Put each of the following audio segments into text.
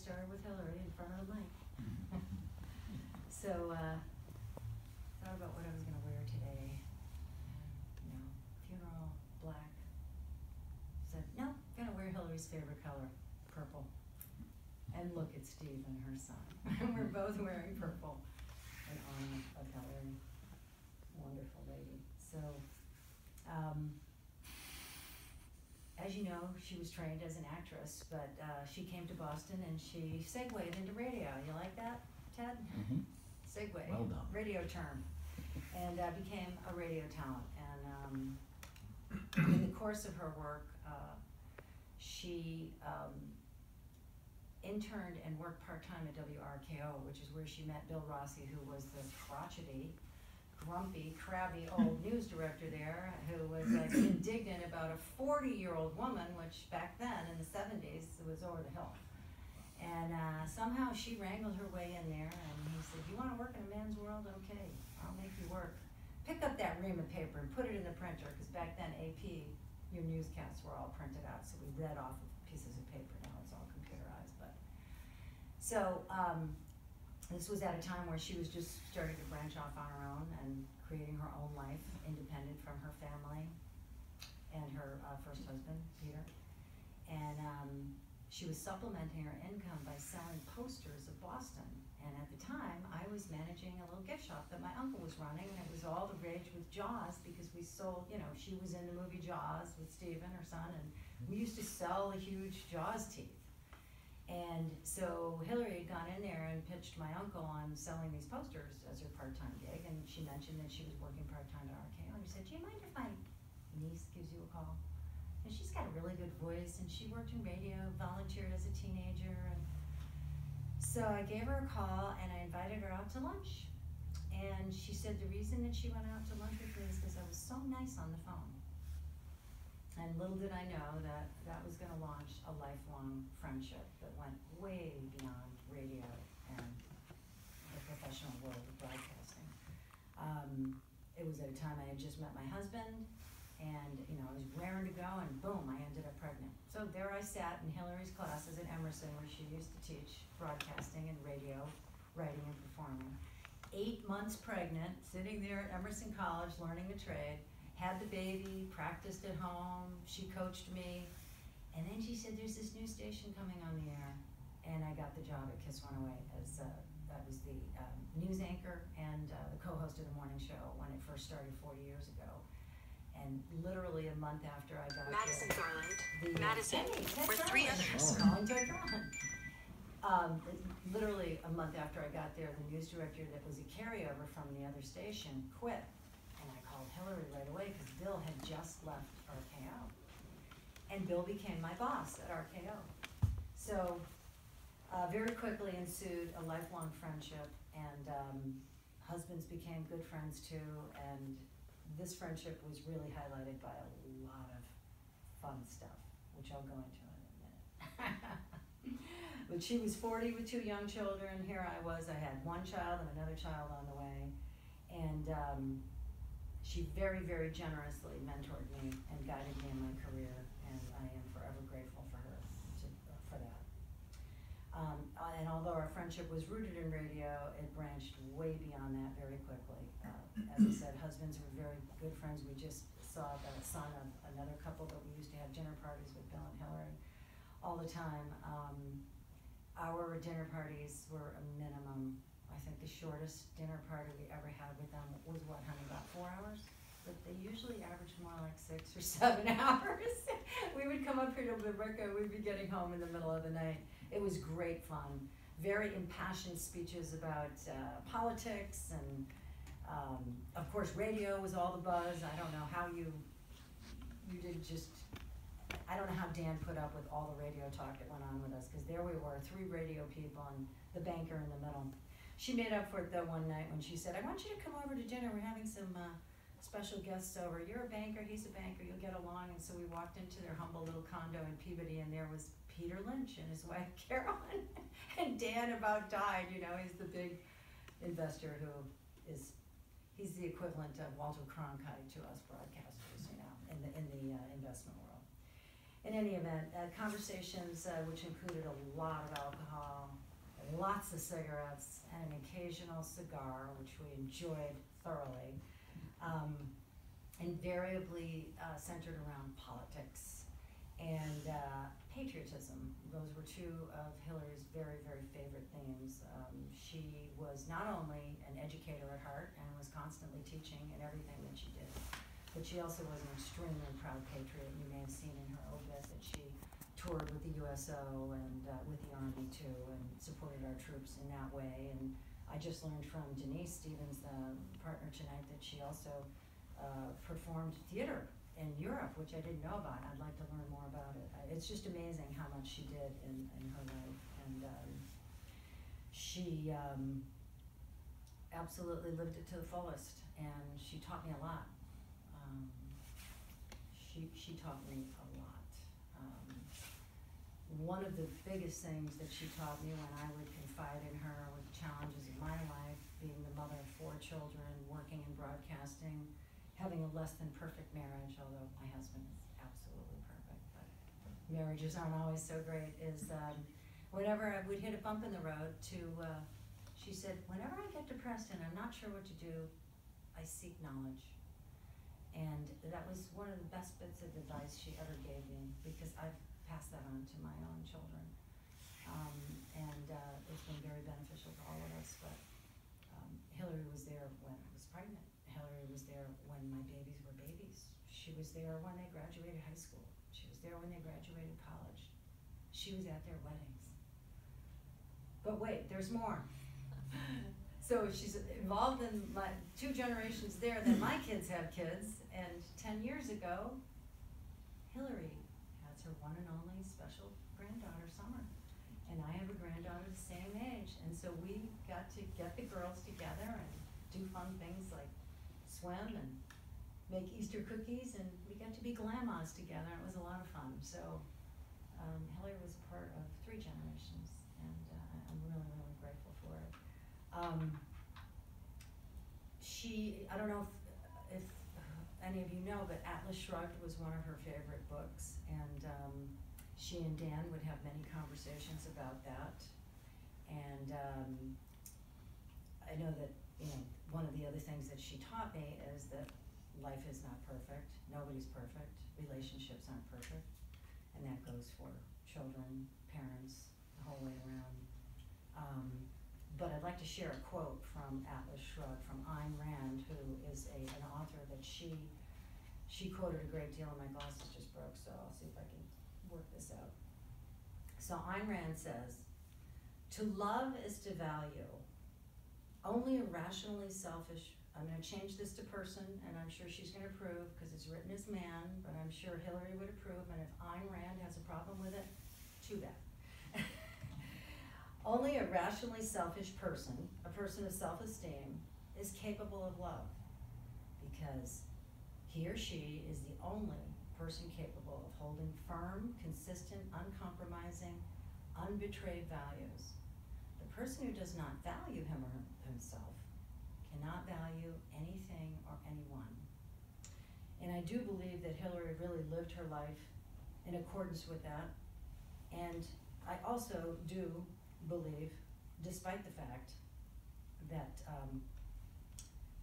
started with Hillary in front of the mic. So, thought about what I was gonna wear today. You know, funeral, black. Said, no, I'm gonna wear Hillary's favorite color, purple. And look at Steve and her son. We're both wearing purple in honor of Hillary. Wonderful lady. So, as you know, she was trained as an actress, but she came to Boston and she segued into radio. You like that, Ted? Mm-hmm. Segue. Well done. Radio term. And became a radio talent. And in the course of her work, she interned and worked part-time at WRKO, which is where she met Bill Rossi, who was the crotchety, grumpy, crabby old news director there, who was like indignant about a 40-year-old woman, which back then in the 70s was over the hill. And somehow she wrangled her way in there, and he said, you want to work in a man's world? Okay, I'll make you work. Pick up that ream of paper and put it in the printer, because back then AP, your newscasts were all printed out, so we read off of pieces of paper. Now it's all computerized. But so this was at a time where she was just starting to branch off on her own and creating her own life, independent from her family and her first husband, Peter. And she was supplementing her income by selling posters of Boston. And at the time, I was managing a little gift shop that my uncle was running, and it was all the rage with Jaws, because we sold, you know, she was in the movie Jaws with Steven, her son, and we used to sell the huge Jaws teeth. And so Hillary had gone in there and pitched my uncle on selling these posters as her part-time gig, and she mentioned that she was working part-time at RKO, and he said, do you mind if my niece gives you a call? And she's got a really good voice, and she worked in radio, volunteered as a teenager. And so I gave her a call, and I invited her out to lunch. And she said the reason that she went out to lunch with me is because I was so nice on the phone. And little did I know that that was going to launch a lifelong friendship that went way beyond radio and the professional world of broadcasting. It was at a time I had just met my husband, and you know, I was raring to go, and boom, I ended up pregnant. So there I sat in Hillary's classes at Emerson, where she used to teach broadcasting and radio, writing and performing. 8 months pregnant, sitting there at Emerson College learning the trade, had the baby, practiced at home, she coached me, and then she said, there's this new station coming on the air, and I got the job at Kiss 108 as that was the news anchor and the co-host of the morning show when it first started 40 years ago. And literally a month after I got Madison there, Garland. Madison, we're 3 others. Calling Ted Garland. Literally a month after I got there, the news director that was a carryover from the other station quit. And I called Hillary right away because Bill had just left RKO. And Bill became my boss at RKO. So very quickly ensued a lifelong friendship, and husbands became good friends too, and this friendship was really highlighted by a lot of fun stuff, which I'll go into in a minute. But she was 40 with 2 young children. Here I was, I had 1 child and another child on the way. And she very, very generously mentored me and guided me in my career, and I am forever grateful for her for that. And although our friendship was rooted in radio, it branched way beyond that very quickly. As I said, husbands were very good friends. We just saw the son of another couple that we used to have dinner parties with, Bill and Hillary, all the time. Our dinner parties were a minimum. I think the shortest dinner party we ever had with them was, what, honey, about 4 hours? But they usually averaged more like 6 or 7 hours. We would come up here to Billerica, we'd be getting home in the middle of the night. It was great fun. Very impassioned speeches about politics, and of course radio was all the buzz. I don't know how you did just, I don't know how Dan put up with all the radio talk that went on with us, because there we were, 3 radio people and the banker in the middle. She made up for it though one night when she said, I want you to come over to dinner, we're having some special guests over. You're a banker, he's a banker, you'll get along. And so we walked into their humble little condo in Peabody, and there was Peter Lynch and his wife Carolyn. And Dan about died, you know, he's the big investor who is, he's the equivalent of Walter Cronkite to us broadcasters, you know, in the investment world. In any event, conversations which included a lot of alcohol, lots of cigarettes, and an occasional cigar, which we enjoyed thoroughly, invariably centered around politics and patriotism. Those were two of Hillary's very, very favorite themes. She was not only an educator at heart and was constantly teaching in everything that she did, but she also was an extremely proud patriot. You may have seen in her obit that she toured with the USO and with the Army too, and supported our troops in that way. And I just learned from Denise Stevens, the partner tonight, that she also performed theater in Europe, which I didn't know about. I'd like to learn more about it. It's just amazing how much she did in her life. And she absolutely lived it to the fullest, and she taught me a lot. She taught me a lot. One of the biggest things that she taught me when I would confide in her with the challenges of my life, being the mother of 4 children, working in broadcasting, having a less than perfect marriage, although my husband is absolutely perfect, but marriages aren't always so great, is whenever I would hit a bump in the road she said, whenever I get depressed and I'm not sure what to do, I seek knowledge. And that was one of the best bits of advice she ever gave me, because I've passed that on to my own children. It's been very beneficial to all of us, but Hillary was there when I was pregnant. Hillary was there when my babies were babies. She was there when they graduated high school. She was there when they graduated college. She was at their weddings. But wait, there's more. So she's involved in my 2 generations there, then my kids have kids, and 10 years ago, Hillary has her one and only special granddaughter, Summer. And I have a granddaughter the same age, and so we got to get the girls together and do fun things like swim and make Easter cookies, and we got to be grandmas together. It was a lot of fun. So Hillary was a part of 3 generations, and I'm really, really grateful for it. I don't know if any of you know, but Atlas Shrugged was one of her favorite books, and she and Dan would have many conversations about that. And I know that, one of the other things that she taught me is that life is not perfect, nobody's perfect, relationships aren't perfect, and that goes for children, parents, the whole way around. But I'd like to share a quote from Atlas Shrugged from Ayn Rand, who is an author that she quoted a great deal, and my glasses just broke, so I'll see if I can work this out. So Ayn Rand says, "To love is to value. Only a rationally selfish," I'm going to change this to person, and I'm sure she's going to approve because it's written as man, but I'm sure Hillary would approve, and if Ayn Rand has a problem with it, too bad. Only a rationally selfish person, a person of self-esteem, is capable of love, because he or she is the only person capable of holding firm, consistent, uncompromising, unbetrayed values. The person who does not value him or himself cannot value anything or anyone. And I do believe that Hillary really lived her life in accordance with that. And I also do believe, despite the fact that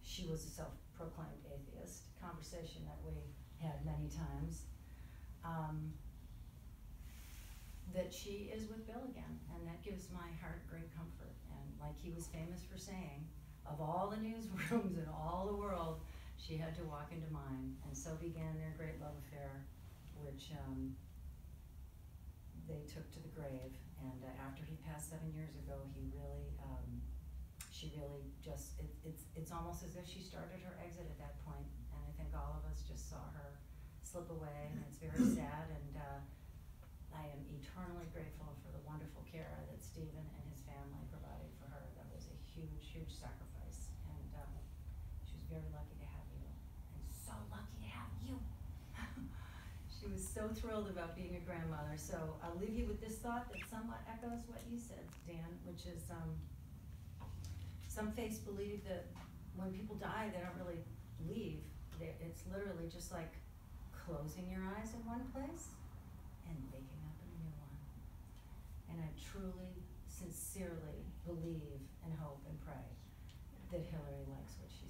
she was a self-proclaimed atheist, conversation that we had many times, that she is with Bill again, and that gives my heart great comfort. And like he was famous for saying, of all the newsrooms in all the world, she had to walk into mine. And so began their great love affair, which they took to the grave. And after he passed 7 years ago, she really just, it's almost as if she started her exit at that point. And I think all of us just saw her slip away, and it's very sad. And I am eternally grateful for the wonderful care that Stephen and his family provided for her. That was a huge, huge sacrifice. And she was very lucky to have you, and so lucky to have you. She was so thrilled about being a grandmother. So I'll leave you with this thought that somewhat echoes what you said, Dan, which is some faiths believe that when people die, they don't really leave. It's literally just like closing your eyes in one place and making up a new one. And I truly, sincerely believe and hope and pray that Hillary likes what she